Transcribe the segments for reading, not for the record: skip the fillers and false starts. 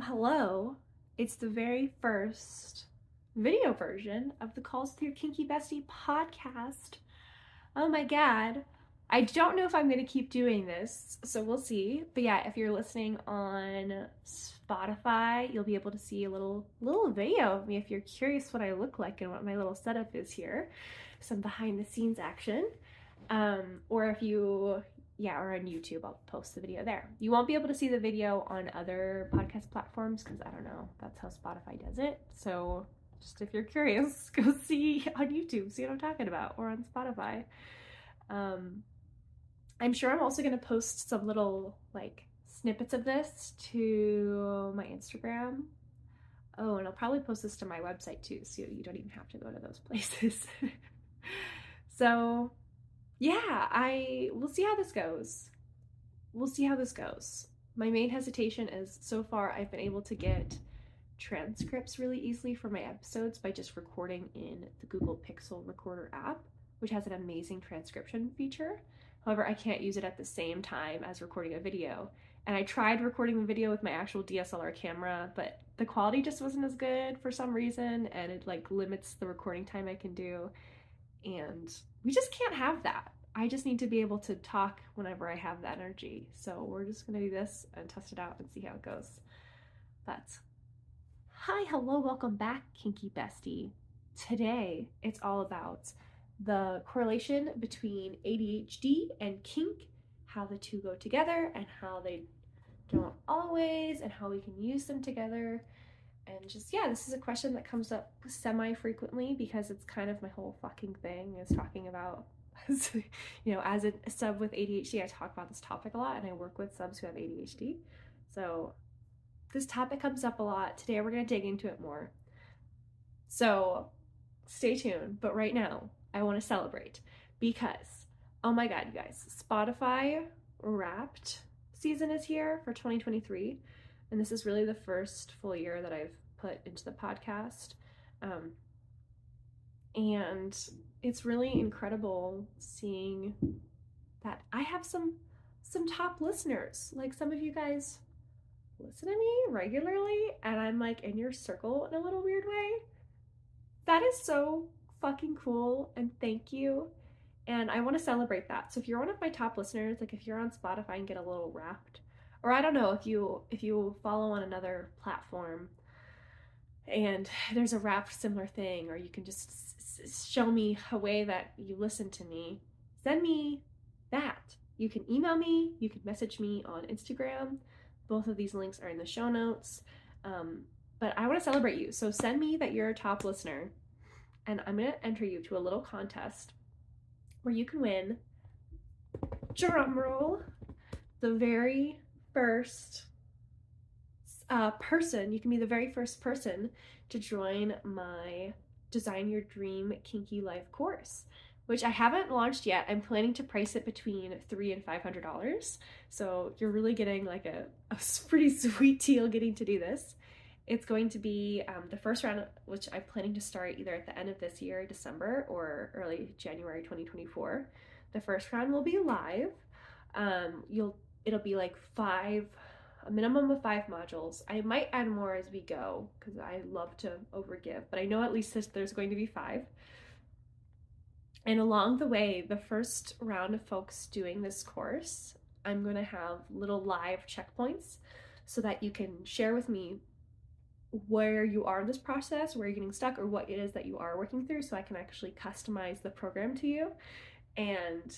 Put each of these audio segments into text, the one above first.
Hello. It's the very first video version of the Calls with Your Kinky Bestie podcast. Oh my god. I don't know if I'm going to keep doing this, so we'll see. But yeah, if you're listening on Spotify, you'll be able to see a little video of me if you're curious what I look like and what my little setup is here. Some behind the scenes action. Or if you or on YouTube, I'll post the video there. You won't be able to see the video on other podcast platforms because I don't know, that's how Spotify does it. So just if you're curious, go see on YouTube, see what I'm talking about, or on Spotify. I'm sure I'm also going to post some little like snippets of this to my Instagram. Oh, and I'll probably post this to my website too, so you don't even have to go to those places. So yeah, we'll see how this goes. My main hesitation is so far I've been able to get transcripts really easily for my episodes by just recording in the Google Pixel Recorder app, which has an amazing transcription feature. However, I can't use it at the same time as recording a video. And I tried recording the video with my actual DSLR camera, but the quality just wasn't as good for some reason, and it like limits the recording time I can do. And we just can't have that. I just need to be able to talk whenever I have that energy. So we're just gonna do this and test it out and see how it goes. But hi, hello, welcome back, Kinky Bestie. Today, it's all about the correlation between ADHD and kink, how the two go together and how they don't always, and how we can use them together. And just, yeah, this is a question that comes up semi-frequently because it's kind of my whole fucking thing is talking about, as a sub with ADHD, I talk about this topic a lot and I work with subs who have ADHD. So this topic comes up a lot. Today we're going to dig into it more. So stay tuned. But right now, I want to celebrate because, oh my god, you guys, Spotify Wrapped season is here for 2023. And this is really the first full year that I've put into the podcast. And it's really incredible seeing that I have some top listeners. Like, some of you guys listen to me regularly, and I'm like in your circle in a little weird way. That is so fucking cool, and thank you. And I want to celebrate that. So if you're one of my top listeners, like if you're on Spotify and get a little Wrapped, or I don't know, if you follow on another platform and there's a Wrapped similar thing, or you can just show me a way that you listen to me, send me that. You can email me, you can message me on Instagram. Both of these links are in the show notes. But I want to celebrate you. So send me that you're a top listener, and I'm going to enter you to a little contest where you can win, drum roll, the very first person. You can be the very first person to join my Design Your Dream Kinky Life course, which I haven't launched yet. I'm planning to price it between $300 and $500. So you're really getting like a pretty sweet deal getting to do this. It's going to be the first round, which I'm planning to start either at the end of this year, December, or early January 2024. The first round will be live. It'll be like a minimum of 5 modules. I might add more as we go because I love to overgive, but I know at least there's going to be 5. And along the way, the first round of folks doing this course, I'm going to have little live checkpoints so that you can share with me where you are in this process, where you're getting stuck, or what it is that you are working through, so I can actually customize the program to you and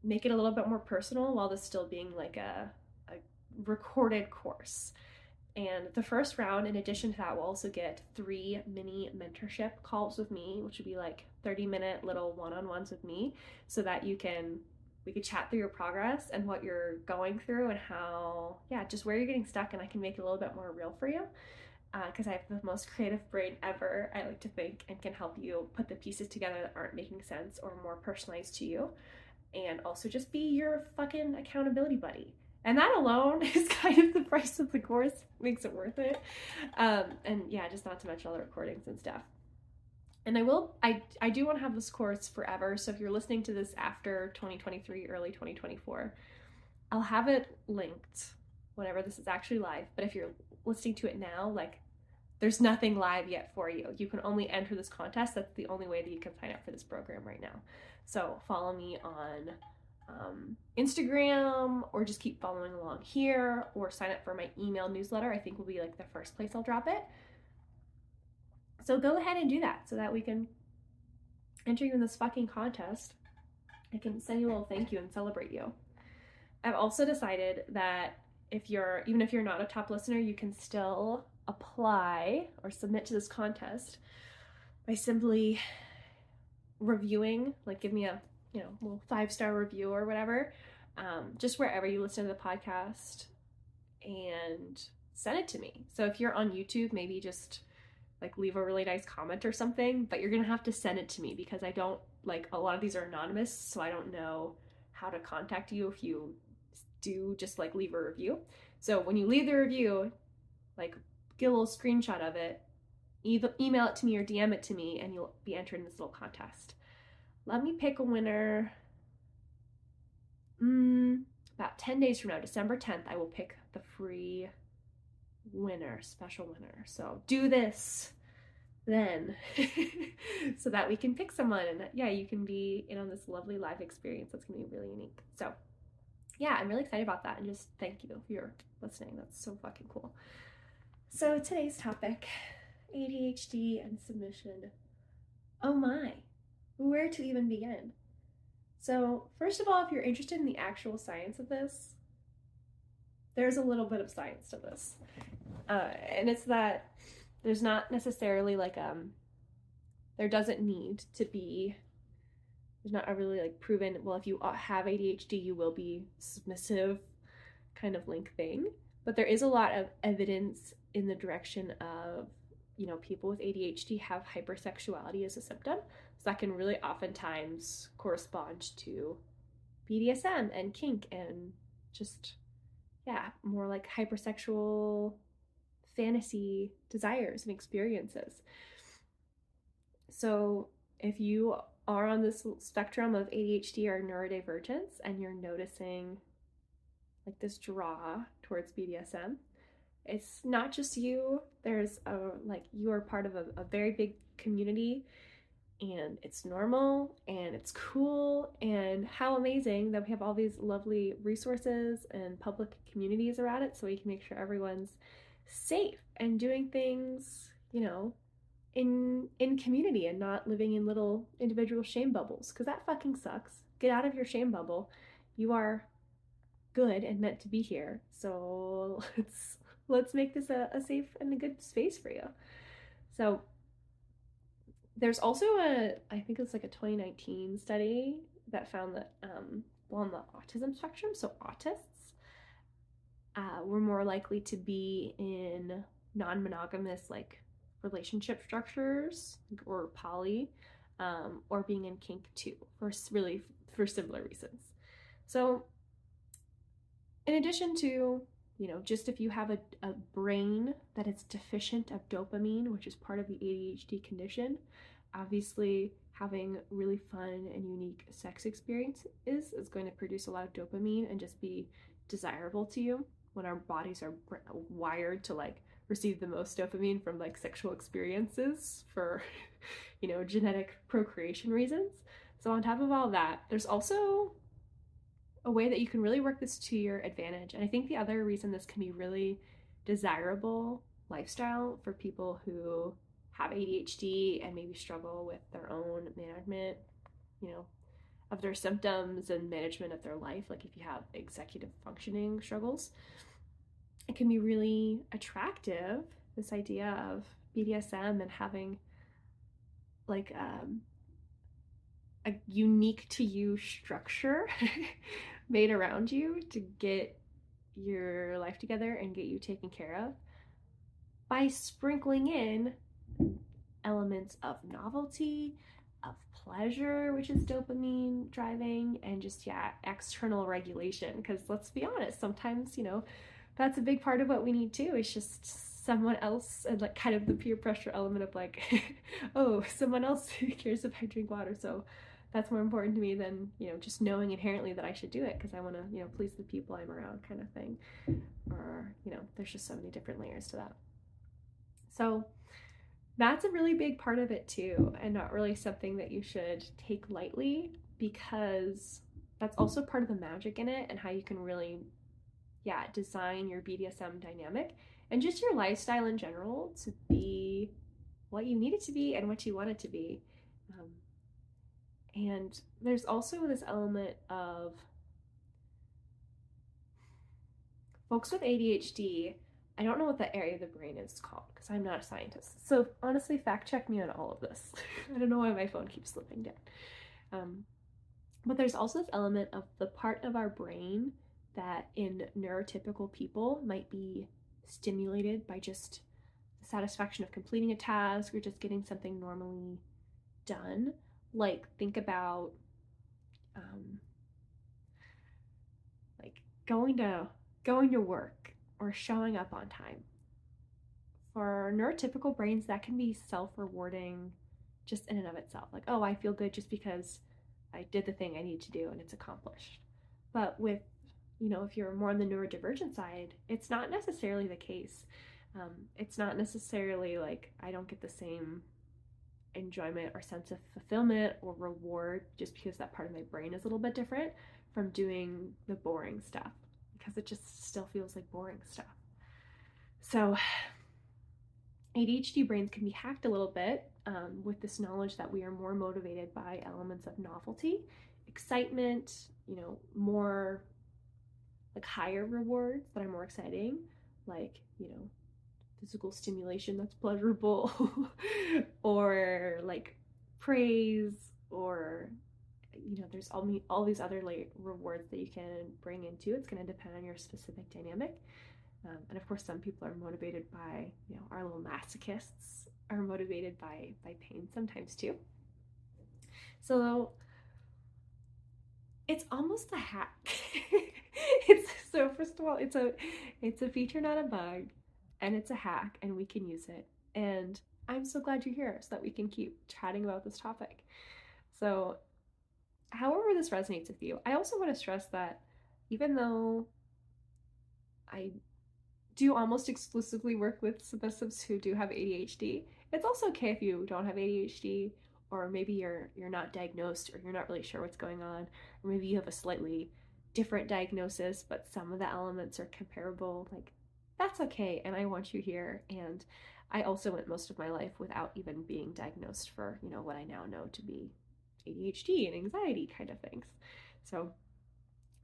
make it a little bit more personal while this still being like a recorded course. And the first round, in addition to that, will also get 3 mini mentorship calls with me, which would be like 30-minute little one-on-ones with me, so that we could chat through your progress and what you're going through and how, just where you're getting stuck, and I can make it a little bit more real for you. Because I have the most creative brain ever, I like to think, and can help you put the pieces together that aren't making sense or more personalized to you. And also just be your fucking accountability buddy. And that alone is kind of the price of the course, makes it worth it. And yeah, just not to mention all the recordings and stuff. And I do want to have this course forever. So if you're listening to this after 2023, early 2024, I'll have it linked whenever this is actually live. But if you're listening to it now, like, there's nothing live yet for you. You can only enter this contest. That's the only way that you can sign up for this program right now. So follow me on Instagram, or just keep following along here, or sign up for my email newsletter. I think will be like the first place I'll drop it. So go ahead and do that so that we can enter you in this fucking contest. I can send you a little thank you and celebrate you. I've also decided that even if you're not a top listener, you can still apply or submit to this contest by simply reviewing, like give me a little 5-star review or whatever, just wherever you listen to the podcast, and send it to me. So if you're on YouTube, maybe just like leave a really nice comment or something, but you're gonna have to send it to me because I don't, like, a lot of these are anonymous, so I don't know how to contact you if you do just like leave a review. So when you leave the review, like, get a little screenshot of it, either email it to me or DM it to me, and you'll be entered in this little contest. Let me pick a winner. About 10 days from now, December 10th, I will pick the free winner, special winner. So do this then so that we can pick someone, and that, you can be in on this lovely live experience that's gonna be really unique. So I'm really excited about that, and just thank you if you're listening. That's so fucking cool. So today's topic, ADHD and submission. Oh my, where to even begin? So first of all, if you're interested in the actual science of this, there's a little bit of science to this. And it's that there's not necessarily like, there's not a really like proven, well, if you have ADHD, you will be submissive kind of link thing. But there is a lot of evidence in the direction of, people with ADHD have hypersexuality as a symptom. So that can really oftentimes correspond to BDSM and kink and just, more like hypersexual fantasy desires and experiences. So if you are on this spectrum of ADHD or neurodivergence and you're noticing like this draw towards BDSM, it's not just you. There's you are part of a very big community, and it's normal and it's cool, and how amazing that we have all these lovely resources and public communities around it, so we can make sure everyone's safe and doing things, in community and not living in little individual shame bubbles, because that fucking sucks. Get out of your shame bubble. You are good and meant to be here. So let's make this a safe and a good space for you. So there's also I think it's like a 2019 study that found that on the autism spectrum, so autists were more likely to be in non-monogamous like relationship structures or poly, or being in kink too, for similar reasons. So in addition to, just if you have a brain that is deficient of dopamine, which is part of the ADHD condition, obviously having really fun and unique sex experiences is going to produce a lot of dopamine and just be desirable to you, when our bodies are wired to like receive the most dopamine from like sexual experiences for genetic procreation reasons. So on top of all that, there's also a way that you can really work this to your advantage. And I think the other reason this can be really desirable lifestyle for people who have ADHD and maybe struggle with their own management, of their symptoms and management of their life, like if you have executive functioning struggles, it can be really attractive, this idea of BDSM and having like a unique to you structure made around you to get your life together and get you taken care of, by sprinkling in elements of novelty, of pleasure, which is dopamine driving, and just external regulation. Because let's be honest, sometimes that's a big part of what we need too, is just someone else, and like kind of the peer pressure element of like oh, someone else cares if I drink water, so that's more important to me than just knowing inherently that I should do it because I want to please the people I'm around, kind of thing. Or there's just so many different layers to that. So that's a really big part of it too, and not really something that you should take lightly, because that's also part of the magic in it and how you can really, design your BDSM dynamic and just your lifestyle in general to be what you need it to be and what you want it to be. And there's also this element of folks with ADHD. I don't know what the area of the brain is called because I'm not a scientist. So honestly, fact check me on all of this. I don't know why my phone keeps slipping down. But there's also this element of the part of our brain that in neurotypical people might be stimulated by just the satisfaction of completing a task or just getting something normally done. Like, think about like going to work or showing up on time. For neurotypical brains, that can be self-rewarding just in and of itself. Like, oh, I feel good just because I did the thing I need to do and it's accomplished. But with, if you're more on the neurodivergent side, it's not necessarily the case. It's not necessarily like I don't get the same enjoyment or sense of fulfillment or reward just because that part of my brain is a little bit different from doing the boring stuff, because it just still feels like boring stuff. So ADHD brains can be hacked a little bit with this knowledge that we are more motivated by elements of novelty, excitement, more like higher rewards that are more exciting, like, physical stimulation that's pleasurable, or like praise, or, there's all these other rewards that you can bring into. It's going to depend on your specific dynamic. And of course, some people are motivated by, our little masochists are motivated by pain sometimes too. So it's almost a hack. First of all, it's a feature, not a bug, and it's a hack, and we can use it. And I'm so glad you're here so that we can keep chatting about this topic. So however this resonates with you, I also want to stress that even though I do almost exclusively work with submissives who do have ADHD, it's also okay if you don't have ADHD, or maybe you're not diagnosed, or you're not really sure what's going on, or maybe you have a slightly different diagnosis but some of the elements are comparable. Like, that's okay, and I want you here. And I also went most of my life without even being diagnosed for, what I now know to be ADHD and anxiety kind of things. So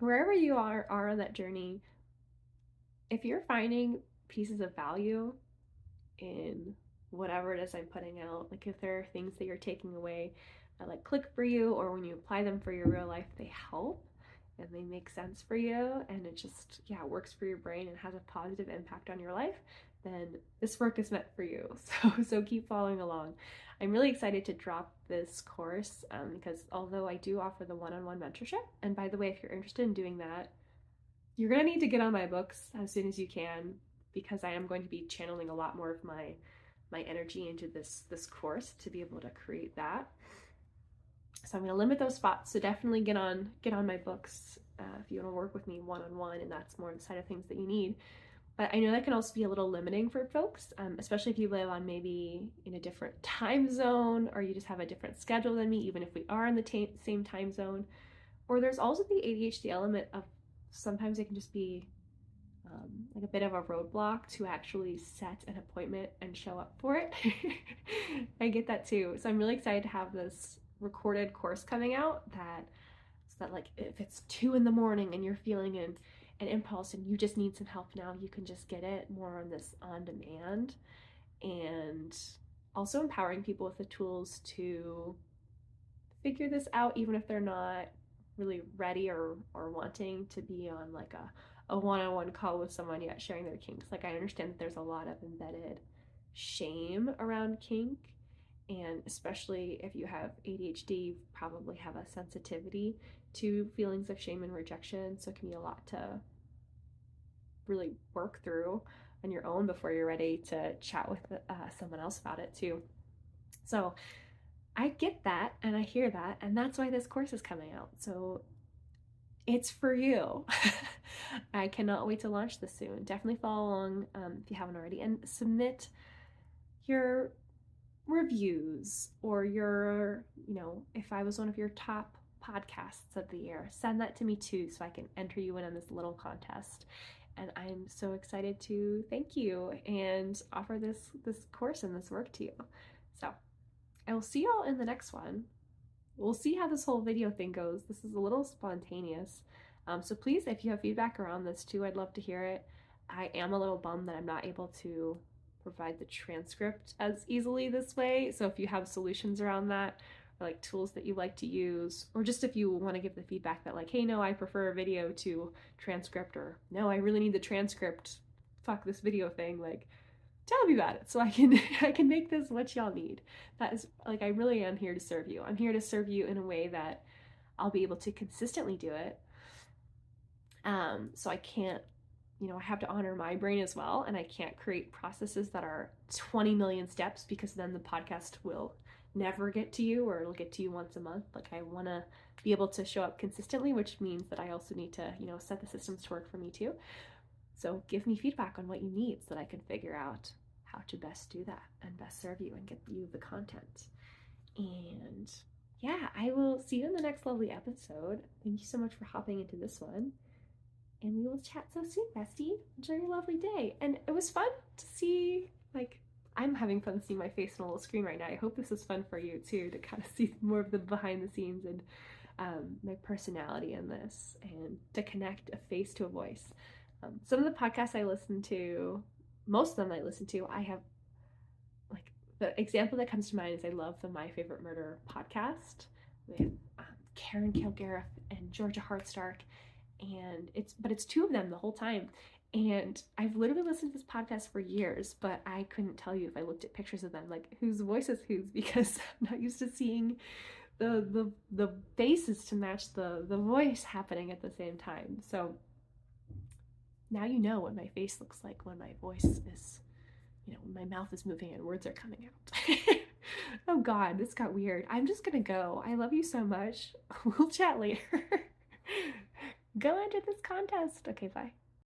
wherever you are on that journey, if you're finding pieces of value in whatever it is I'm putting out, like if there are things that you're taking away that like click for you, or when you apply them for your real life, they help and they make sense for you, and it just, works for your brain and has a positive impact on your life, then this work is meant for you. So keep following along. I'm really excited to drop this course because although I do offer the one-on-one mentorship, and by the way, if you're interested in doing that, you're going to need to get on my books as soon as you can, because I am going to be channeling a lot more of my energy into this course to be able to create that. So I'm going to limit those spots. So definitely get on my books if you want to work with me one-on-one, and that's more the side of things that you need. But I know that can also be a little limiting for folks, especially if you live on maybe in a different time zone, or you just have a different schedule than me, even if we are in the same time zone. Or there's also the ADHD element of sometimes it can just be like a bit of a roadblock to actually set an appointment and show up for it. I get that too. So I'm really excited to have this recorded course coming out so that like if it's 2 a.m. and you're feeling an impulse and you just need some help now, you can just get it more on this on demand, and also empowering people with the tools to figure this out, even if they're not really ready or wanting to be on like a one-on-one call with someone yet sharing their kinks. Like, I understand that there's a lot of embedded shame around kink, and especially if you have ADHD, you probably have a sensitivity to feelings of shame and rejection, so it can be a lot to really work through on your own before you're ready to chat with someone else about it too. So I get that, and I hear that, and that's why this course is coming out. So it's for you. I cannot wait to launch this soon. Definitely follow along if you haven't already, and submit your reviews or your, if I was one of your top podcasts of the year, send that to me too so I can enter you in on this little contest. And I'm so excited to thank you and offer this course and this work to you. So I will see y'all in the next one. We'll see how this whole video thing goes. This is a little spontaneous. So please, if you have feedback around this too, I'd love to hear it. I am a little bummed that I'm not able to provide the transcript as easily this way. So if you have solutions around that, or like tools that you like to use, or just if you want to give the feedback that like, hey, no, I prefer a video to transcript, or no, I really need the transcript, fuck this video thing, like, tell me about it so I can make this what y'all need. That is, like, I really am here to serve you. I'm here to serve you in a way that I'll be able to consistently do it. So I can't, I have to honor my brain as well, and I can't create processes that are 20 million steps, because then the podcast will never get to you, or it'll get to you once a month. Like, I want to be able to show up consistently, which means that I also need to, set the systems to work for me too. So give me feedback on what you need so that I can figure out how to best do that and best serve you and get you the content. And yeah, I will see you in the next lovely episode. Thank you so much for hopping into this one. And we will chat so soon, bestie. Enjoy your lovely day. And it was fun to see, like, I'm having fun seeing my face on a little screen right now. I hope this is fun for you too, to kind of see more of the behind the scenes and my personality in this, and to connect a face to a voice. Some of the podcasts I listen to, most of them I listen to, I have, like, the example that comes to mind is I love the My Favorite Murder podcast with Karen Kilgariff and Georgia Hardstark, and it's two of them the whole time. And I've literally listened to this podcast for years, but I couldn't tell you if I looked at pictures of them, like, whose voice is whose, because I'm not used to seeing the faces to match the voice happening at the same time. So now you know what my face looks like when my voice is, when my mouth is moving and words are coming out. Oh God, this got weird. I'm just gonna go. I love you so much. We'll chat later. Go enter this contest. Okay, bye.